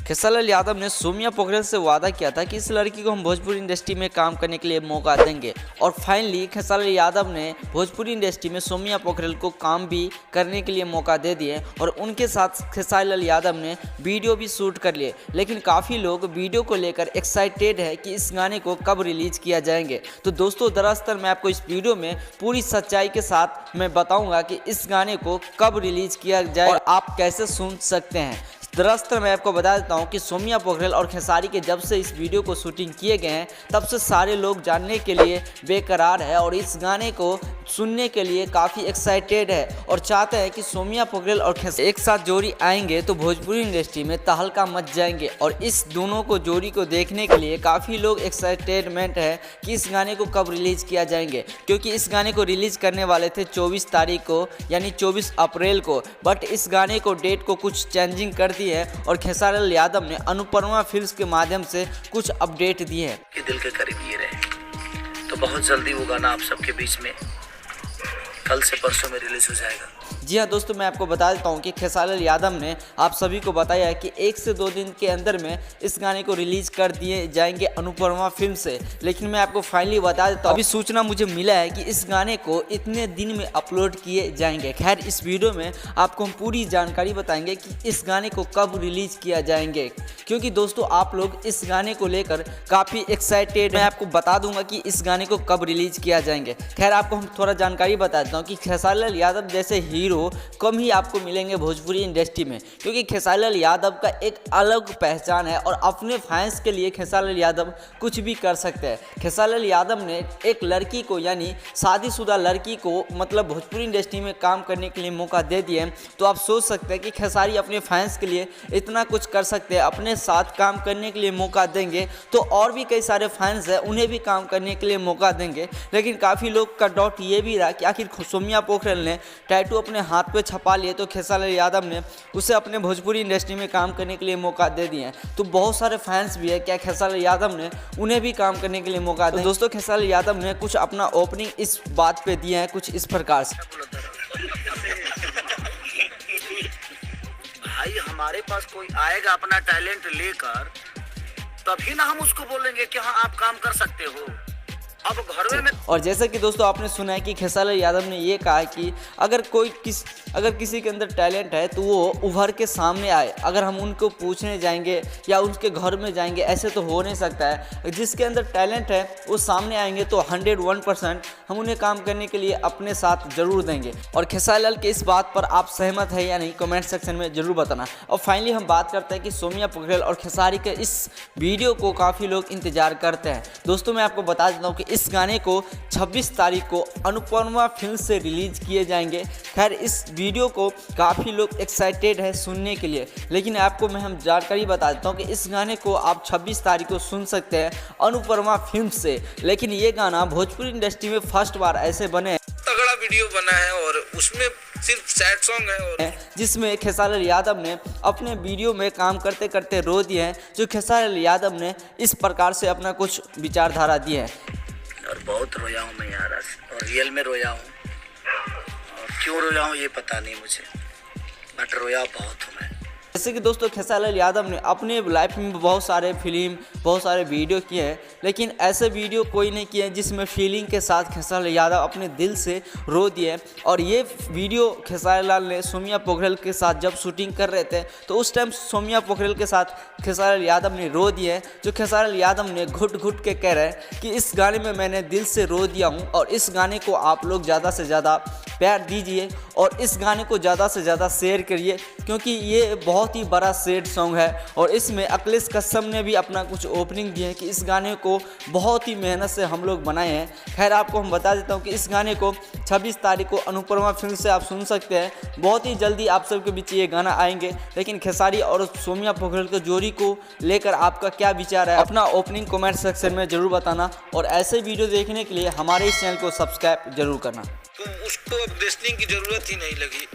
खेसारी यादव ने सोमिया पोखरेल से वादा किया था कि इस लड़की को हम भोजपुरी इंडस्ट्री में काम करने के लिए मौका देंगे और फाइनली खेसारी यादव ने भोजपुरी इंडस्ट्री में सोमिया पोखरेल को काम भी करने के लिए मौका दे दिए और उनके साथ खेसारी यादव ने वीडियो भी शूट कर लिए। लेकिन काफ़ी लोग वीडियो को लेकर एक्साइटेड है कि इस गाने को कब रिलीज किया जाएंगे। तो दोस्तों दरअसल मैं आपको इस वीडियो में पूरी सच्चाई के साथ मैं बताऊँगा कि इस गाने को कब रिलीज किया जाए और आप कैसे सुन सकते हैं। दरअसल मैं आपको बता देता हूं कि सोमिया पोखरेल और खेसारी के जब से इस वीडियो को शूटिंग किए गए हैं तब से सारे लोग जानने के लिए बेकरार है और इस गाने को सुनने के लिए काफ़ी एक्साइटेड है और चाहते हैं कि सोमिया पोखरेल और खेसारी एक साथ जोड़ी आएंगे तो भोजपुरी इंडस्ट्री में तहलका मच जाएंगे। और इस दोनों को जोड़ी को देखने के लिए काफ़ी लोग एक्साइटेडमेंट है कि इस गाने को कब रिलीज किया जाएंगे, क्योंकि इस गाने को रिलीज करने वाले थे 24 तारीख को यानी 24 अप्रैल को, बट इस गाने को डेट को कुछ चेंजिंग कर दी है और खेसारी यादव ने अनुपमा फिल्म्स के माध्यम से कुछ अपडेट दिए हैं कि दिल के करीब ये रहे। तो बहुत जल्दी वो गाना आप सबके बीच में कल से परसों में रिलीज हो जाएगा। जी हाँ दोस्तों, मैं आपको बता देता हूँ कि खेसारी यादव ने आप सभी को बताया है कि 1 से 2 दिन के अंदर में इस गाने को रिलीज कर दिए जाएंगे अनुपमा फिल्म से। लेकिन मैं आपको फाइनली बता देता हूँ, अभी सूचना मुझे मिला है कि इस गाने को इतने दिन में अपलोड किए जाएंगे। खैर इस वीडियो में आपको हम पूरी जानकारी बताएंगे कि इस गाने को कब रिलीज किया जाएंगे, क्योंकि दोस्तों आप लोग इस गाने को लेकर काफ़ी एक्साइटेड। मैं आपको बता दूंगा कि इस गाने को कब रिलीज किया जाएंगे। खैर आपको हम थोड़ा जानकारी बता देता हूँ कि खेसारी यादव जैसे हीरो कम ही आपको मिलेंगे भोजपुरी इंडस्ट्री में, क्योंकि खेसारी यादव का एक अलग पहचान है और अपने फैंस के लिए खेसारी यादव कुछ भी कर सकते हैं। खेसारी यादव ने एक लड़की को यानी शादीशुदा लड़की को मतलब भोजपुरी इंडस्ट्री में काम करने के लिए मौका दे दिए। तो आप सोच सकते हैं कि खेसारी अपने फैंस के लिए इतना कुछ कर सकते हैं, अपने साथ काम करने के लिए मौका देंगे तो और भी कई सारे फैंस हैं उन्हें भी काम करने के लिए मौका देंगे। लेकिन काफ़ी लोग का डाउट ये भी रहा कि आखिर सोमिया पोखरेल ने टैटू अपने हाथ पे छपा लिए तो खेसारी यादव ने उसे अपने भोजपुरी इंडस्ट्री में काम करने के लिए मौका दे दिए हैं। तो बहुत सारे फैंस भी है, क्या खेसारी यादव ने उन्हें भी काम करने के लिए मौका दिया। तो दोस्तों खेसारी यादव ने कुछ अपना ओपनिंग इस बात पे दिए हैं कुछ इस प्रकार से। भाई हमारे पास कोई आएगा अपना टैलेंट लेकर तभी ना हम उसको बोलेंगे कि हाँ आप काम कर सकते हो। अब घर में और जैसा कि दोस्तों आपने सुना है कि खेसारी यादव ने ये कहा कि अगर किसी के अंदर टैलेंट है तो वो उभर के सामने आए। अगर हम उनको पूछने जाएंगे या उनके घर में जाएंगे ऐसे तो हो नहीं सकता है। जिसके अंदर टैलेंट है वो सामने आएंगे तो 101% हम उन्हें काम करने के लिए अपने साथ जरूर देंगे। और खेसारी लाल के इस बात पर आप सहमत है या नहीं कमेंट सेक्शन में जरूर बताना। और फाइनली हम बात करते हैं कि सोमिया पोखरेल और खेसारी के इस वीडियो को काफ़ी लोग इंतजार करते हैं। दोस्तों मैं आपको बता देता हूँ कि इस गाने को 26 तारीख को अनुपमा फिल्म से रिलीज किए जाएंगे। खैर इस वीडियो को काफ़ी लोग एक्साइटेड है सुनने के लिए, लेकिन आपको मैं हम जानकारी बता देता हूँ कि इस गाने को आप 26 तारीख को सुन सकते हैं अनुपमा फिल्म से। लेकिन ये गाना भोजपुरी इंडस्ट्री में फर्स्ट बार ऐसे बने तगड़ा वीडियो बना है और उसमें सिर्फ सैड सॉन्ग है और जिसमें खेसारी यादव ने अपने वीडियो में काम करते करते रो दिए हैं। जो खेसारी यादव ने इस प्रकार से अपना कुछ विचारधारा दी है। और बहुत रोया हूँ मैं यार, और रियल में रोया हूँ और क्यों रोया हूँ ये पता नहीं मुझे, बट रोया बहुत हूँ मैं। जैसे कि दोस्तों खेसारी यादव ने अपने लाइफ में बहुत सारे फिल्म बहुत सारे वीडियो किए हैं, लेकिन ऐसे वीडियो कोई नहीं किए जिसमें फीलिंग के साथ खेसारी यादव अपने दिल से रो दिए। और ये वीडियो खेसारी लाल ने सोमिया पोखरेल के साथ जब शूटिंग कर रहे थे तो उस टाइम सोमिया पोखरेल के साथ खेसारी यादव ने रो दिए। जो खेसारी यादव ने घुट घुट के कह रहे हैं कि इस गाने में मैंने दिल से रो दिया हूँ और इस गाने को आप लोग ज़्यादा से ज़्यादा प्यार दीजिए और इस गाने को ज़्यादा से ज़्यादा शेयर करिए, क्योंकि ये बहुत ही बड़ा सैड सॉन्ग है। और इसमें अखिलेश कश्यप ने भी अपना कुछ ओपनिंग दिया है कि इस गाने को बहुत ही मेहनत से हम लोग बनाए हैं। खैर आपको हम बता देता हूँ कि इस गाने को 26 तारीख को अनुपमा फिल्म से आप सुन सकते हैं। बहुत ही जल्दी आप सबके बीच ये गाना आएंगे। लेकिन खेसारी और सोमिया पोखरेल के जोड़ी को लेकर आपका क्या विचार है अपना ओपनिंग कमेंट सेक्शन में जरूर बताना। और ऐसे वीडियो देखने के लिए हमारे इस चैनल को सब्सक्राइब जरूर करना। तो उसको अब देखने की जरूरत ही नहीं लगी।